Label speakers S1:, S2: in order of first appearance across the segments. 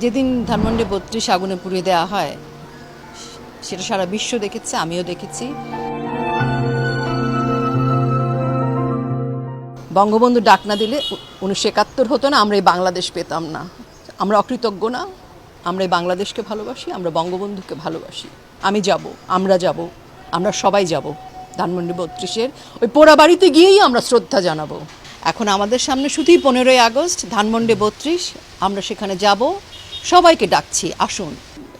S1: যেদিন ধানমন্ডি ৩২ আগুনে পুড়িয়ে দেওয়া হয় সেটা সারা বিশ্ব দেখেছে, আমিও দেখেছি। বঙ্গবন্ধু ডাক না দিলে ১৯৭১ হতো না, আমরা এই বাংলাদেশ পেতাম না। আমরা অকৃতজ্ঞ না, আমরা এই বাংলাদেশকে ভালোবাসি, আমরা বঙ্গবন্ধুকে ভালোবাসি। আমি যাব, আমরা যাব, আমরা সবাই যাব ধানমন্ডি ৩২-এর ওই পোড়া বাড়িতে গিয়েই আমরা শ্রদ্ধা জানাবো। এখন আমাদের সামনে শুধুই ১৫ই আগস্ট, ধানমন্ডি ৩২, আমরা সেখানে যাব, সবাইকে ডাকছি আসুন।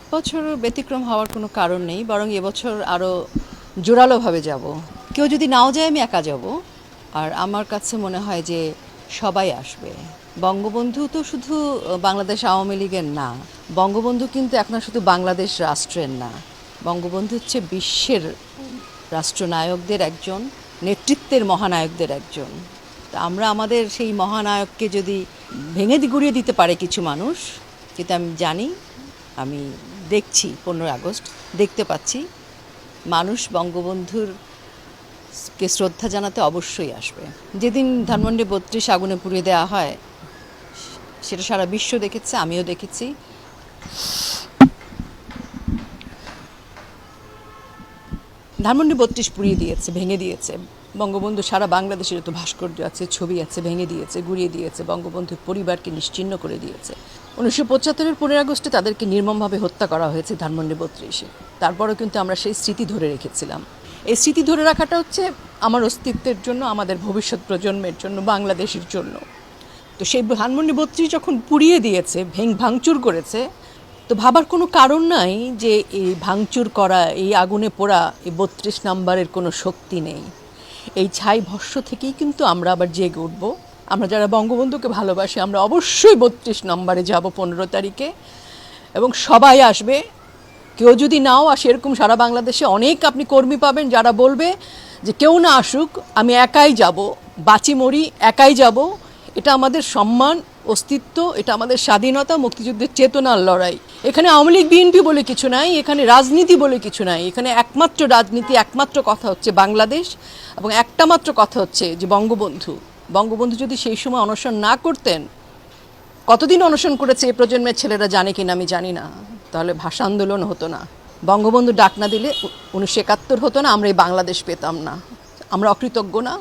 S1: এবছর ব্যতিক্রম হওয়ার কোনো কারণ নেই, বরং এবছর আরও জোরালোভাবে যাব। কেউ যদি নাও যায় আমি একা যাব, আর আমার কাছে মনে হয় যে সবাই আসবে। বঙ্গবন্ধু তো শুধু বাংলাদেশ আওয়ামী লীগের না, বঙ্গবন্ধু কিন্তু এখন শুধু বাংলাদেশ রাষ্ট্রের না, বঙ্গবন্ধু হচ্ছে বিশ্বের রাষ্ট্রনায়কদের একজন, নেতৃত্বের মহানায়কদের একজন। তা আমরা আমাদের সেই মহানায়ককে যদি ভেঙে গুঁড়িয়ে দিতে পারে কিছু মানুষ, যেটা আমি জানি, আমি দেখছি ১৫ আগস্ট দেখতে পাচ্ছি, মানুষ বঙ্গবন্ধুর কে শ্রদ্ধা জানাতে অবশ্যই আসবে। যেদিন ধানমন্ডি ৩২ আগুনে পুড়িয়ে দেওয়া হয় সেটা সারা বিশ্ব দেখেছে, আমিও দেখেছি। ধানমন্ডি ৩২ পুড়িয়ে দিয়েছে, ভেঙে দিয়েছে। বঙ্গবন্ধু সারা বাংলাদেশের তো ভাস্কর্য আছে, ছবি আছে, ভেঙে দিয়েছে, গুঁড়িয়ে দিয়েছে, বঙ্গবন্ধুর পরিবারকে নিশ্চিহ্ন করে দিয়েছে। ১৯৭৫-এর ১৫ আগস্টে তাদেরকে নির্মমভাবে হত্যা করা হয়েছে ধানমন্ডি ৩২-এ। তারপরেও কিন্তু আমরা সেই স্মৃতি ধরে রেখেছিলাম। এই স্মৃতি ধরে রাখাটা হচ্ছে আমার অস্তিত্বের জন্য, আমাদের ভবিষ্যৎ প্রজন্মের জন্য, বাংলাদেশের জন্য। তো সেই ধানমন্ডি ৩২ যখন পুড়িয়ে দিয়েছে, ভাঙচুর করেছে, তো ভাবার কোনো কারণ নাই যে এই ভাঙচুর করা, এই আগুনে পোড়া এই ৩২ নম্বরের কোনো শক্তি নেই। এই ছাই ভস্য থেকেই কিন্তু আমরা আবার জেগে উঠব। আমরা যারা বঙ্গবন্ধুকে ভালোবাসি, আমরা অবশ্যই ৩২ নম্বরে যাব ১৫ তারিখে, এবং সবাই আসবে। কেউ যদি নাও আসে, এরকম সারা বাংলাদেশে অনেক আপনি কর্মী পাবেন যারা বলবে যে কেউ না আসুক, আমি একাই যাব, বাঁচি মরি একাই যাব। এটা আমাদের সম্মান, অস্তিত্ব, এটা আমাদের স্বাধীনতা, মুক্তিযুদ্ধের চেতনার লড়াই। এখানে আওয়ামী লীগ বিএনপি বলে কিছু নাই, এখানে রাজনীতি বলে কিছু নাই। এখানে একমাত্র রাজনীতি, একমাত্র কথা হচ্ছে বাংলাদেশ, এবং একটা মাত্র কথা হচ্ছে যে বঙ্গবন্ধু। বঙ্গবন্ধু যদি সেই সময় অনশন না করতেন, কতদিন অনশন করেছে এ প্রজন্মের ছেলেরা জানে কিনা আমি জানি না, তাহলে ভাষা আন্দোলন হতো না। বঙ্গবন্ধু ডাক না দিলে ১৯৭১ হতো না, আমরা এই বাংলাদেশ পেতাম না। আমরা অকৃতজ্ঞ না,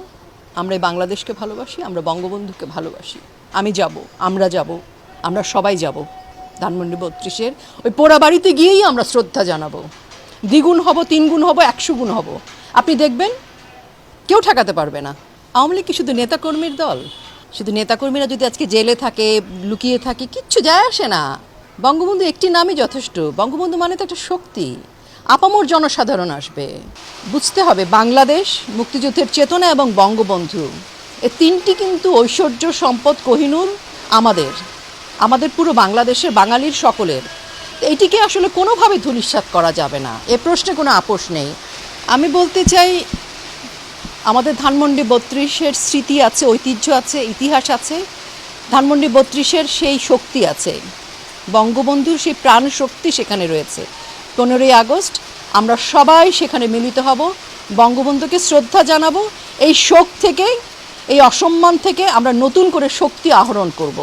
S1: আমরা এই বাংলাদেশকে ভালোবাসি, আমরা বঙ্গবন্ধুকে ভালোবাসি। আমি যাব, আমরা যাব, আমরা সবাই যাব ধানমন্ডি ৩২-এর ওই পোড়া বাড়িতে গিয়েই আমরা শ্রদ্ধা জানাবো। দ্বিগুণ হব, ৩ গুণ হব, ১০০ গুণ হব। আপনি দেখবেন কেউ ঠেকাতে পারবে না। আওয়ামী লীগ কি শুধু নেতাকর্মীর দল? শুধু নেতাকর্মীরা যদি আজকে জেলে থাকে, লুকিয়ে থাকে, কিচ্ছু যায় আসে না। বঙ্গবন্ধু একটি নামই যথেষ্ট। বঙ্গবন্ধু মানে তো একটা শক্তি। আপামর জনসাধারণ আসবে। বুঝতে হবে বাংলাদেশ, মুক্তিযুদ্ধের চেতনা এবং বঙ্গবন্ধু, এই তিনটি কিন্তু ঐশ্বর্য, সম্পদ, কোহিনূর আমাদের পুরো বাংলাদেশের, বাঙালির সকলের। এইটিকে আসলে কোনোভাবে ধূলিসাৎ করা যাবে না, এ প্রশ্নে কোনো আপোষ নেই। আমি বলতে চাই, আমাদের ধানমন্ডি ৩২-এর স্মৃতি আছে, ঐতিহ্য আছে, ইতিহাস আছে। ধানমন্ডি ৩২-এর সেই শক্তি আছে, বঙ্গবন্ধুর সেই প্রাণ শক্তি সেখানে রয়েছে। ১৫ই আগস্ট আমরা সবাই সেখানে মিলিত হব, বঙ্গবন্ধুকে শ্রদ্ধা জানাবো। এই শোক থেকে, এই অসম্মান থেকে আমরা নতুন করে শক্তি আহরণ করব,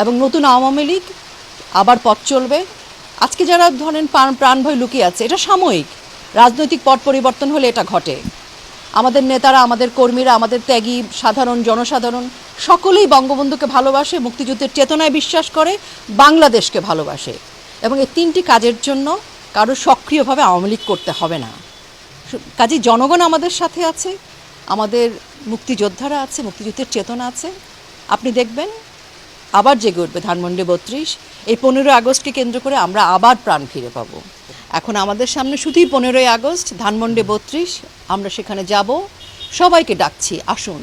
S1: এবং নতুন আওয়ামী লীগ আবার পথ চলবে। আজকে যারা ধরেন প্রাণ ভয় লুকিয়ে আছে, এটা সাময়িক। রাজনৈতিক পট পরিবর্তন হলে এটা ঘটে। আমাদের নেতারা, আমাদের কর্মীরা, আমাদের ত্যাগী সাধারণ জনসাধারণ সকলেই বঙ্গবন্ধুকে ভালোবাসে, মুক্তিযুদ্ধের চেতনায় বিশ্বাস করে, বাংলাদেশকে ভালোবাসে। এবং এই তিনটি কাজের জন্য কারো সক্রিয়ভাবে আওয়ামী লীগ করতে হবে না। কাজেই জনগণ আমাদের সাথে আছে, আমাদের মুক্তিযোদ্ধারা আছে, মুক্তিযুদ্ধের চেতনা আছে। আপনি দেখবেন আবার জেগে উঠবে ধানমন্ডি ৩২। এই ১৫ আগস্টকে কেন্দ্র করে আমরা আবার প্রাণ ফিরে পাবো। এখন আমাদের সামনে শুধুই ১৫ই আগস্ট, ধানমন্ডি ৩২, আমরা সেখানে যাব, সবাইকে ডাকছি আসুন।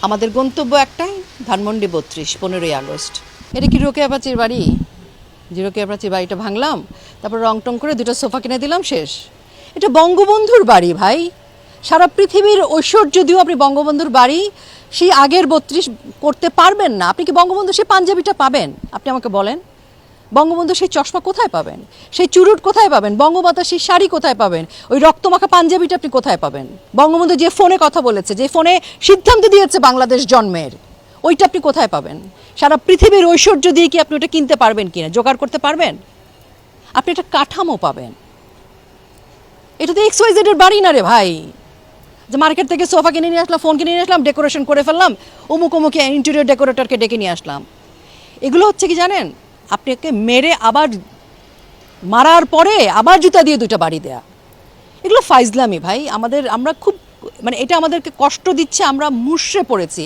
S1: আমাদের গন্তব্য একটাই, ধানমন্ডি ৩২, ১৫ই আগস্ট। এটা কি রোকেয়া প্রাচীর বাড়ি? যে রোকেয়া প্রাচীর বাড়িটা ভাঙলাম, তারপর রং টং করে 2টা সোফা কিনে দিলাম, শেষ। এটা বঙ্গবন্ধুর বাড়ি ভাই। সারা পৃথিবীর ঐশ্বর্য দিয়েও আপনি বঙ্গবন্ধুর বাড়ি সেই আগের ৩২ করতে পারবেন না। আপনি কি বঙ্গবন্ধু সেই পাঞ্জাবিটা পাবেন? আপনি আমাকে বলেন, বঙ্গবন্ধু সেই চশমা কোথায় পাবেন? সেই চুরুট কোথায় পাবেন? বঙ্গমাতা সেই শাড়ি কোথায় পাবেন? ওই রক্তমাখা পাঞ্জাবিটা আপনি কোথায় পাবেন? বঙ্গবন্ধু যে ফোনে কথা বলেছে, যে ফোনে সিদ্ধান্ত দিয়েছে বাংলাদেশ জন্মের, ওইটা আপনি কোথায় পাবেন? সারা পৃথিবীর ঐশ্বর্য দিয়ে কি আপনি ওটা কিনতে পারবেন কিনা, জোগাড় করতে পারবেন? আপনি একটা কাঠামো পাবেন। এটা তো XYZ এর বাড়ি না রে ভাই, যে মার্কেট থেকে সোফা কিনে নিয়ে আসলাম, ফোন কিনে নিয়ে আসলাম, ডেকোরেশন করে ফেললাম, অমুক অমুক ইন্টেরিয়র ডেকোরেটরকে ডেকে নিয়ে আসলাম। এগুলো হচ্ছে কি জানেন, আপনাকে মেরে আবার মারার পরে আবার জুতা দিয়ে দুটো বাড়ি দেয়া। এগুলো ফাইজলামি ভাই। আমরা খুব মানে এটা আমাদেরকে কষ্ট দিচ্ছে, আমরা মুষড়ে পড়েছি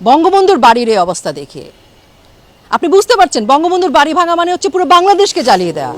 S1: বঙ্গবন্ধুর বাড়ির এই অবস্থা দেখে। আপনি বুঝতে পারছেন বঙ্গবন্ধুর বাড়ি ভাঙা মানে হচ্ছে পুরো বাংলাদেশকে জ্বালিয়ে দেয়া।